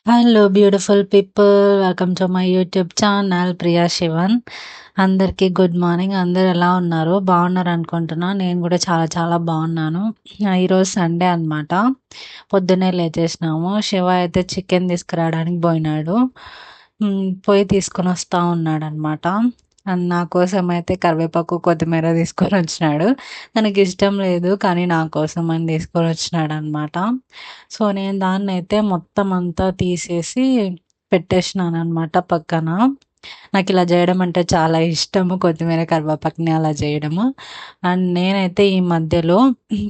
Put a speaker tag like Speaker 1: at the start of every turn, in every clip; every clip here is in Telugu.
Speaker 1: Hello beautiful people, welcome to my YouTube channel Priya Sivan. అందరికీ గుడ్ మార్నింగ్. అందరు ఎలా ఉన్నారు? బాగున్నారు అనుకుంటున్నా. నేను కూడా చాలా చాలా బాగున్నాను. ఈరోజు సండే అనమాట. పొద్దున్నే లేచేసినాము. శివ అయితే చికెన్ తీసుకురావడానికి పోయినాడు. పోయి తీసుకొని వస్తూ ఉన్నాడు అనమాట. అండ్ నా కోసం అయితే కరివేపాకు కొత్తిమీర తీసుకొని వచ్చినాడు. తనకి ఇష్టం లేదు, కానీ నా కోసం అని తీసుకొని వచ్చినాడు అనమాట. సో నేను దాన్ని అయితే మొత్తం అంతా తీసేసి పెట్టేసినాను అనమాట పక్కన. నాకు ఇలా చేయడం అంటే చాలా ఇష్టము, కొత్తిమీర కరివేపాకుని అలా చేయడము. అండ్ నేనైతే ఈ మధ్యలో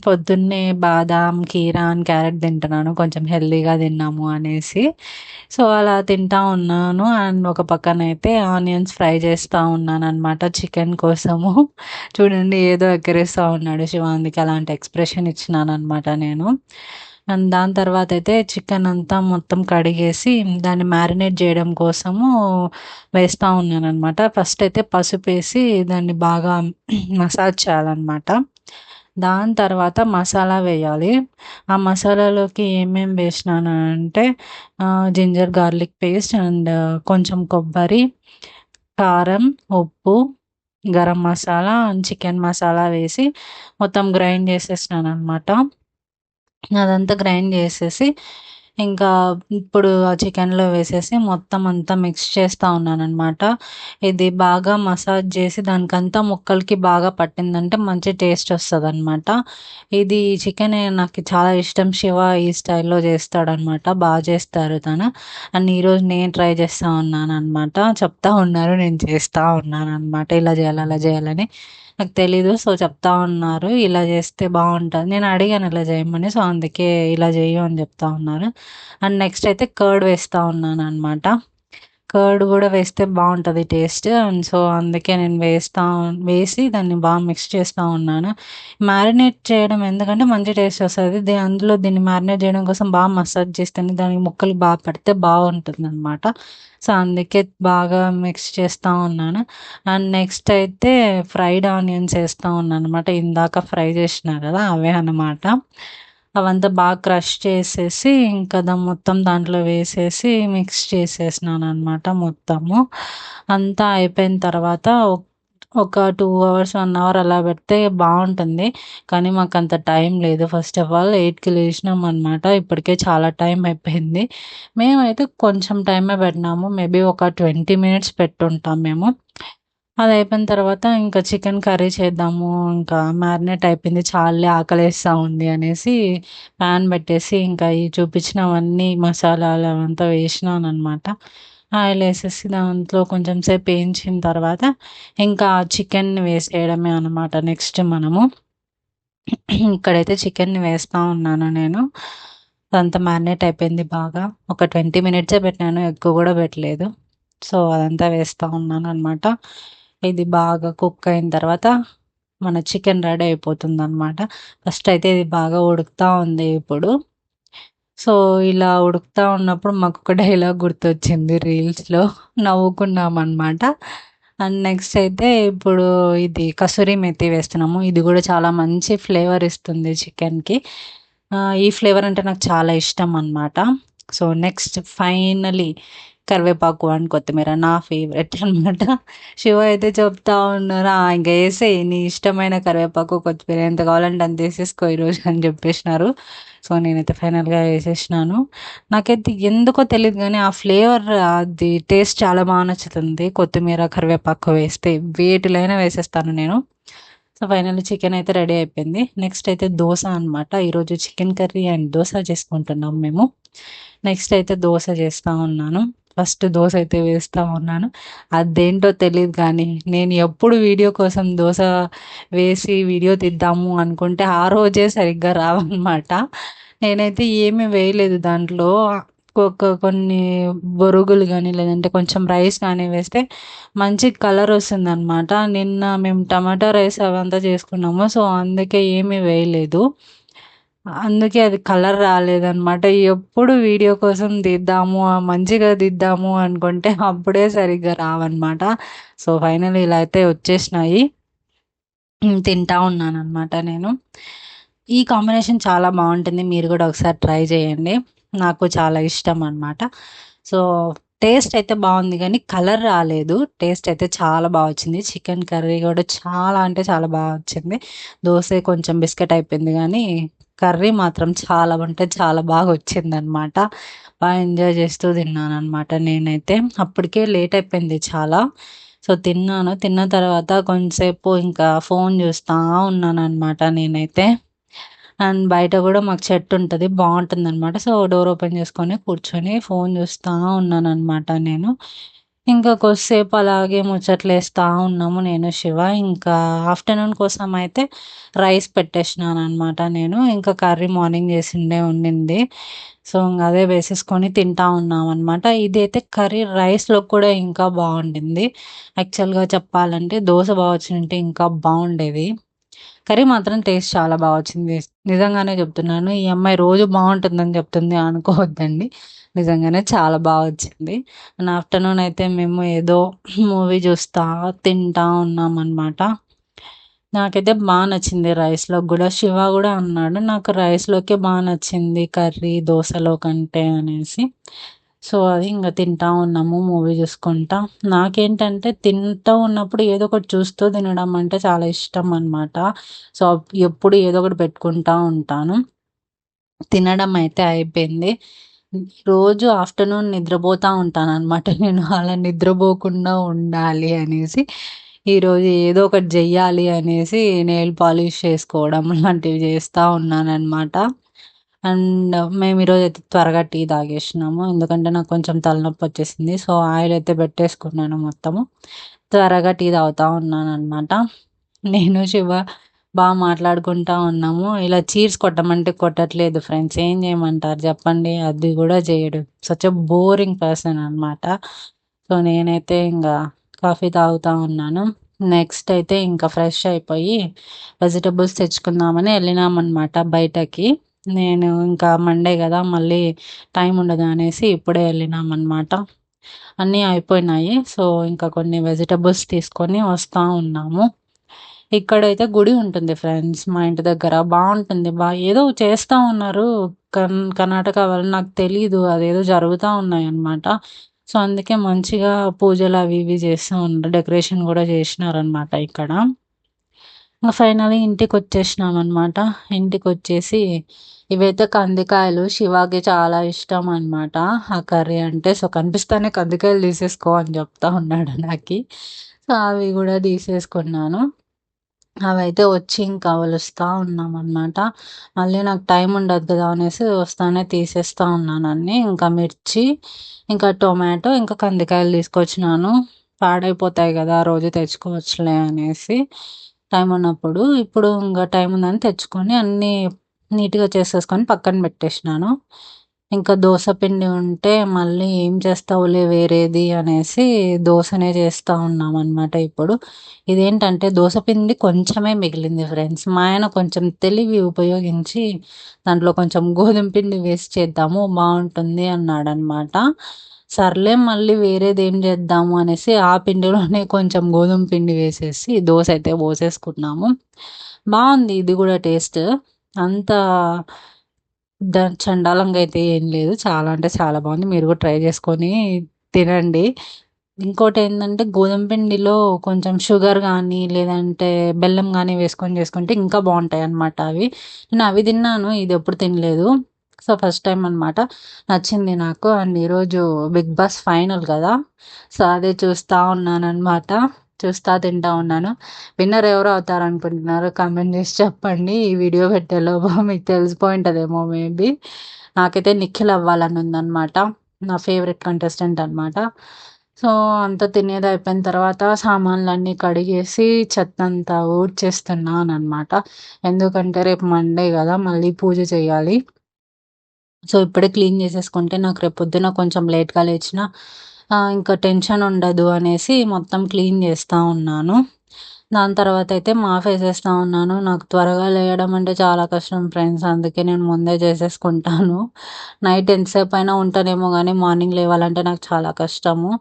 Speaker 1: పొద్దున్నే బాదాం, కీరా అండ్ క్యారెట్ తింటున్నాను, కొంచెం హెల్తీగా తిన్నాము అనేసి. సో అలా తింటా ఉన్నాను. అండ్ ఒక పక్కన అయితే ఆనియన్స్ ఫ్రై చేస్తూ ఉన్నాను అనమాట చికెన్ కోసము. చూడండి, ఏదో ఎక్కరేస్తూ ఉన్నాడు శివాంగికి, అలాంటి ఎక్స్ప్రెషన్ ఇచ్చినాను అనమాట నేను. అండ్ దాని తర్వాత అయితే చికెన్ అంతా మొత్తం కడిగేసి దాన్ని మ్యారినేట్ చేయడం కోసము వేస్తూ ఉన్నాను అనమాట. ఫస్ట్ అయితే పసుపు వేసి దాన్ని బాగా మసాజ్ చేయాలన్నమాట. దాని తర్వాత మసాలా వేయాలి. ఆ మసాలాలోకి ఏమేమి వేసినాను అంటే జింజర్ గార్లిక్ పేస్ట్ అండ్ కొంచెం కొబ్బరి, కారం, ఉప్పు, గరం మసాలా అండ్ చికెన్ మసాలా వేసి మొత్తం గ్రైండ్ చేసేసినాను అనమాట. అదంతా గ్రైండ్ చేసేసి ఇంకా ఇప్పుడు ఆ చికెన్లో వేసేసి మొత్తం అంతా మిక్స్ చేస్తూ ఉన్నానమాట. ఇది బాగా మసాజ్ చేసి దానికంతా ముక్కలకి బాగా పట్టిందంటే మంచి టేస్ట్ వస్తుంది అనమాట. ఇది చికెన్ నాకు చాలా ఇష్టం. శివ ఈ స్టైల్లో చేస్తాడనమాట, బాగా చేస్తారు తను. అండ్ ఈరోజు నేను ట్రై చేస్తూ ఉన్నాను అనమాట. చెప్తా ఉన్నారు, నేను చేస్తూ ఉన్నాను అనమాట. ఇలా చేయాలి అలా చేయాలని నాకు తెలీదు. సో చెప్తా ఉన్నారు ఇలా చేస్తే బాగుంటుంది. నేను అడిగాను ఇలా చేయమని, సో అందుకే ఇలా చేయు అని చెప్తా ఉన్నారు. అండ్ నెక్స్ట్ అయితే కర్డ్ వేస్తూ ఉన్నాను అనమాట. కర్డ్ కూడా వేస్తే బాగుంటుంది టేస్ట్. అండ్ సో అందుకే నేను వేసి దాన్ని బాగా మిక్స్ చేస్తూ ఉన్నాను. మ్యారినేట్ చేయడం ఎందుకంటే మంచి టేస్ట్ వస్తుంది. అందులో దీన్ని మ్యారినేట్ చేయడం కోసం బాగా మసాజ్ చేస్తేనే దానికి ముక్కలు బాగా పడితే బాగుంటుంది అనమాట. సో అందుకే బాగా మిక్స్ చేస్తూ ఉన్నాను. అండ్ నెక్స్ట్ అయితే ఫ్రైడ్ ఆనియన్స్ వేస్తూ ఉన్నాను అనమాట. ఇందాక ఫ్రై చేసినా కదా, అవే అన్నమాట. అవంతా బాగా క్రష్ చేసేసి ఇంకా మొత్తం దాంట్లో వేసేసి మిక్స్ చేసేసినాను అనమాట మొత్తము. అంతా అయిపోయిన తర్వాత ఒక 2 hours 1 hour అలా పెడితే బాగుంటుంది. కానీ మాకు అంత టైం లేదు. ఫస్ట్ ఆఫ్ ఆల్ 8కి లేచినాం అనమాట. ఇప్పటికే చాలా టైం అయిపోయింది. మేమైతే కొంచెం టైమే పెట్టినాము, మేబీ ఒక 20 minutes పెట్టుంటాం మేము. అది అయిపోయిన తర్వాత ఇంకా చికెన్ కర్రీ చేద్దాము, ఇంకా మ్యారినేట్ అయిపోయింది, చాలే ఆకలేస్తూ ఉంది అనేసి ప్యాన్ పెట్టేసి ఇంకా ఈ చూపించినవన్నీ మసాలాలు అవంతా వేసినాను అనమాట. ఆయిల్ వేసేసి దాంట్లో కొంచెం సేపు వేయించిన తర్వాత ఇంకా చికెన్ వేసేయడమే అనమాట. నెక్స్ట్ మనము ఇక్కడైతే చికెన్ని వేస్తూ ఉన్నాను నేను. అదంతా మ్యారినేట్ అయిపోయింది బాగా. ఒక 20 minutes పెట్టినాను, ఎక్కువ కూడా పెట్టలేదు. సో అదంతా వేస్తూ ఉన్నాను అనమాట. ఇది బాగా కుక్ అయిన తర్వాత మన చికెన్ రెడీ అయిపోతుంది అనమాట. ఫస్ట్ అయితే ఇది బాగా ఉడుకుతూ ఉంది ఇప్పుడు. సో ఇలా ఉడుకుతూ ఉన్నప్పుడు మాకు ఒక డైలాగ్ గుర్తొచ్చింది, రీల్స్లో నవ్వుకున్నాం అనమాట. అండ్ నెక్స్ట్ అయితే ఇప్పుడు ఇది కసూరి మెథి వేస్తున్నాము. ఇది కూడా చాలా మంచి ఫ్లేవర్ ఇస్తుంది చికెన్కి. ఈ ఫ్లేవర్ అంటే నాకు చాలా ఇష్టం అనమాట. సో నెక్స్ట్ ఫైనలీ కరివేపాకు అండ్ కొత్తిమీర నా ఫేవరెట్ అనమాట. శివ అయితే చెప్తా ఉన్నారు, ఇంకా వేసే నీ ఇష్టమైన కరివేపాకు కొత్తిమీర ఎంత కావాలంటే అంత వేసేసుకో ఈరోజు అని చెప్పేసినారు. సో నేనైతే ఫైనల్గా వేసేసినాను. నాకైతే ఎందుకో తెలియదు కానీ ఆ ఫ్లేవర్, అది టేస్ట్ చాలా బాగా నచ్చుతుంది. కొత్తిమీర కరివేపాకు వేస్తే వేటిలైనా వేసేస్తాను నేను. సో ఫైనల్లీ చికెన్ అయితే రెడీ అయిపోయింది. నెక్స్ట్ అయితే దోశ అనమాట. ఈరోజు చికెన్ కర్రీ అండ్ దోశ చేసుకుంటున్నాం మేము. నెక్స్ట్ అయితే దోశ చేస్తూ ఉన్నాను. ఫస్ట్ దోశ అయితే వేస్తూ ఉన్నాను. అదేంటో తెలియదు కానీ నేను ఎప్పుడు వీడియో కోసం దోశ వేసి వీడియో తీద్దాము అనుకుంటే ఆ రోజే సరిగ్గా రావన్నమాట. నేనైతే ఏమీ వేయలేదు దాంట్లో. కొన్ని బొరుగులు కానీ లేదంటే కొంచెం రైస్ కానీ వేస్తే మంచి కలర్ వస్తుందన్నమాట. నిన్న మేము టమాటా రైస్ అవంతా చేసుకున్నాము, సో అందుకే ఏమీ వేయలేదు. అందుకే అది కలర్ రాలేదన్నమాట. ఎప్పుడు వీడియో కోసం తీద్దాము, మంచిగా తీద్దాము అనుకుంటే అప్పుడే సరిగ్గా రావన్నమాట. సో ఫైనల్ ఇలా అయితే వచ్చేసినాయి. తింటా ఉన్నానన్నమాట నేను. ఈ కాంబినేషన్ చాలా బాగుంటుంది, మీరు కూడా ఒకసారి ట్రై చేయండి. నాకు చాలా ఇష్టం అనమాట. సో, టేస్ట్ అయితే బావుంది గానీ, కలర్ రాలేదు. టేస్ట్ అయితే చాలా బా వచ్చింది. చికెన్ కర్రీ గూడా చాలా అంటే చాలా బా వచ్చింది. దోసే కొంచెం బిస్కెట్ అయిపోయింది గానీ, కర్రీ మాత్రం చాలా అంటే చాలా బాగా వచ్చిందనమాట. ఎంజాయ్ చేస్తూ తిన్నాననమాట నేనైతే. అప్పటికే లేట్ అయిపోయింది చాలా. సో, తిన్నాను. తిన్న తర్వాత కొంతసేపు ఇంకా ఫోను చూస్తా ఉన్నాననమాట నేనైతే. అండ్ బయట గూడా మాకు చెట్టుంటది. బావుంటుందనమాట. సో, డోర్ ఓపెన్ చేసుకొని కూర్చొని ఫోను చూస్తా ఉన్నాననమాట నేను. ఇంకా కొద్దిసేపు అలాగే ముచ్చట్లేస్తా ఉన్నాము నేను, శివ. ఇంకా ఆఫ్టర్‌నూన్ కోసం అయితే రైస్ పెట్టేసినాననమాట నేను. ఇంకా కర్రీ మార్నింగ్ చేసిందే ఉండింది. సో, ఇంగ అదే వేసేసుకొని తింటా ఉన్నామనమాట. ఇదైతే కర్రీ రైస్‌లోకి కూడా ఇంకా బావుండింది. యాక్చువల్‌గా చెప్పాలంటే దోస బా వచ్చినుంటే ఇంకా బావుండేది. కర్రీ మాత్రం టేస్ట్ చాలా బా వచ్చింది. నిజంగానే చెప్తున్నాను. ఈ అమ్మాయి రోజు బావుంటుందని చెప్తుంది అనుకోవద్దండి. నిజంగానే చాలా బా వచ్చింది. అండ్ ఆఫ్టర్‌నూన్ అయితే మేము ఏదో మూవీ చూస్తా, తింటా ఉన్నామనమాట. నాకైతే బా నచ్చింది రైస్‌లోకి గూడా. శివ గూడా అన్నాడు, నాకు రైస్‌లోకే బా నచ్చింది కర్రీ దోసలో కంటే అనేసి. సో, అది ఇంగ తింటా ఉన్నాము మూవీ జూసుకుంటా. నాకేంటంటే తింటూ ఉన్నప్పుడు ఏదో ఒకటి చూస్తూ తినడం అంటే చాలా ఇష్టం అనమాట. సో, ఎప్పుడు ఏదో ఒకటి పెట్టుకుంటా ఉంటాను. తినడం అయితే అయిపోయింది. రోజు ఆఫ్టర్‌నూన్ నిద్రపోతా ఉంటాననమాట నేను. అలా నిద్రపోకుండా ఉండాలి అనేసి, ఈరోజు ఏదో ఒకటి జెయ్యాలి అనేసి నెయిల్ పాలిష్ చేసుకోవడం లాంటివి చేస్తా ఉన్నాననమాట. అండ్ మేము ఈరోజైతే త్వరగా టీ తాగేసినాము. ఎందుకంటే నాకు కొంచెం తలనొప్పొచ్చేసింది. సో, ఆయిల్ అయితే పెట్టేసుకున్నాను మొత్తము. త్వరగా టీ తాగుతా ఉన్నాననమాట. నేను, శివ మాట్లాడుకుంటా ఉన్నాము. ఇలా చీర్స్ కొట్టమంటే కొట్టట్లేదు ఫ్రెండ్స్. ఏం చేయమంటారు చెప్పండి? అది గూడా చేయడు. సచ్ ఎ బోరింగ్ పర్సన్ అనమాట. సో, నేనైతే ఇంగా కాఫీ తాగుతా ఉన్నాను. నెక్స్ట్ అయితే ఇంకా ఫ్రెష్ అయిపోయి వెజిటబుల్స్ తెచ్చుకుందామని ఎళ్ళినామనమాట బయటకి. నేను ఇంకా మండే గదా! మళ్ళీ టైం ఉండదు అనేసి ఇప్పుడే ఎళ్ళినామనమాట. అన్నీ అయిపోయినాయి. సో, ఇంకా కొన్ని వెజిటబుల్స్ తీసుకొని వస్తా ఉన్నాము. ఇక్కడైతే గుడి ఉంటుంది ఫ్రెండ్స్ మా ఇంటి దగ్గర. బావుంటుంది. ఏదో చేస్తా ఉన్నారు. కర్ణాటక వాళ్ళు నాకు తెలీదు. అదేదో జరుగుతా ఉన్నాయన్నమాట. సో, అందుకే మంచిగా పూజలు అవి ఇవి చేస్తూ ఉన్నారు. డెకరేషన్ గూడా చేసినారనమాట ఇక్కడ. ఇంక ఫైనల్లీ ఇంటికొచ్చేసినామనమాట. ఇంటికొచ్చేసి ఇవైతే కందికాయలు శివాకి చాలా ఇష్టం అనమాట. ఆ కర్రీ అంటే. సో, కనిపిస్తానే కందికాయలు తీసేసుకో అని చెప్తా ఉన్నాడు నాకి. సో, అవి గూడా తీసేసుకున్నాను. అవైతే వచ్చి ఇంకా ఒలుస్తా ఉన్నామనమాట. మళ్ళీ నాకు టైం ఉండదు కదా అనేసి వస్తానే తీసేస్తా ఉన్నానన్నీ. ఇంకా మిర్చి, ఇంకా టొమాటో, ఇంకా కందికాయలు తీసుకొచ్చినాను. పాడైపోతాయి గదా! రోజు తెచ్చుకోవచ్చులే అనేసి టైం ఉన్నప్పుడు. ఇప్పుడు ఇంగ టైం ఉందని తెచ్చుకొని అన్నీ నీట్‌గా చేసేసుకొని పక్కన పెట్టేసినాను. ఇంకా దోస పిండి ఉంటే మళ్ళీ ఏం చేస్తావులే వేరేది అనేసి దోసనే చేస్తా ఉన్నామనమాట ఇప్పుడు. ఇదేంటంటే దోస పిండి కొంచెమే మిగిలింది ఫ్రెండ్స్. మా ఆయన కొంచెం తెలివి ఉపయోగించి దాంట్లో కొంచెం గోధుమ పిండి వేసి చేద్దాము బావుంటుంది అన్నాడనమాట. సర్లే మళ్ళీ వేరేదేం చేద్దాము అనేసి ఆ పిండిలోనే కొంచెం గోధుమ పిండి వేసేసి దోసైతే పోసేసుకున్నాము. బావుంది ఇది గూడా టేస్ట్. అంత చండాలంగా అయితే ఏం లేదు. చాలా అంటే చాలా బావుంది. మీరు కూడా ట్రై చేసుకొని తినండి. ఇంకోటేందంటే గోధుమ పిండిలో కొంచెం షుగర్ గానీ, లేదంటే బెల్లం గానీ వేసుకొని చేసుకుంటే ఇంకా బావుంటాయన్నమాట అవి. నేను అవి తిన్నాను. ఇదెప్పుడు తినలేదు. సో, ఫస్ట్ టైమ్ అనమాట. నచ్చింది నాకు. అండ్ ఈరోజు 'బిగ్ బాస్' ఫైనల్ గదా! సో, అదే చూస్తా ఉన్నాననమాట. చూస్తా తింటా ఉన్నాను. విన్నర్ ఎవరు అవుతారనుకుంటున్నారు? కామెంట్ చేసి చెప్పండి. ఈ వీడియో పెట్టేలోపు మీకు తెలిసిపోయుంటదేమో మేబీ. నాకైతే నిఖిల్ అవ్వాలని ఉందనమాట. నా ఫేవరెట్ కంటెస్టెంట్ అనమాట. సో, అంతా తినేది అయిపోయిన తర్వాత సామాన్లన్నీ కడిగేసి చెత్తంతా ఊడ్చేస్తున్నాననమాట. ఎందుకంటే రేపు మండే గదా! మళ్ళీ పూజ చేయాలి. సో, ఇప్పుడే క్లీన్ చేసేసుకుంటే నాకు రేపొద్దున కొంచెం లేట్‌గా లేచినా ఇంకా టెన్షన్ ఉండదు అనేసి మొత్తం క్లీన్ చేస్తా ఉన్నాను. దాని తర్వాతయితే మాఫేసేస్తా ఉన్నాను. నాకు త్వరగా లేయడం అంటే చాలా కష్టం ఫ్రెండ్స్. అందుకే నేను ముందే చేసేసుకుంటాను. నైట్ ఎంతసేపయినా ఉంటానేమో గానీ మార్నింగ్ లేవాలంటే నాకు చాలా కష్టము.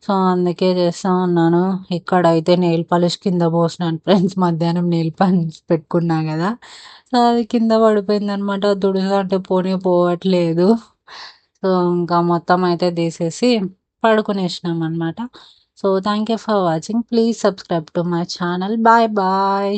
Speaker 1: సో, అందుకే చేస్తా ఉన్నాను. ఇక్కడైతే నెయిల్ పాలిష్ కింద పోసినాను ఫ్రెండ్స్. మధ్యాహ్నం నెయిల్ పాలిష్ పెట్టుకున్నా గదా! సో, అది కింద పడిపోయిందనమాట. తుడుస్తా అంటే పోనే పోవట్లేదు. సో ఇంకా మొత్తం అయితే తీసేసి పడుకునేసినాం అనమాట. So thank you for watching. Please subscribe to my channel. Bye bye.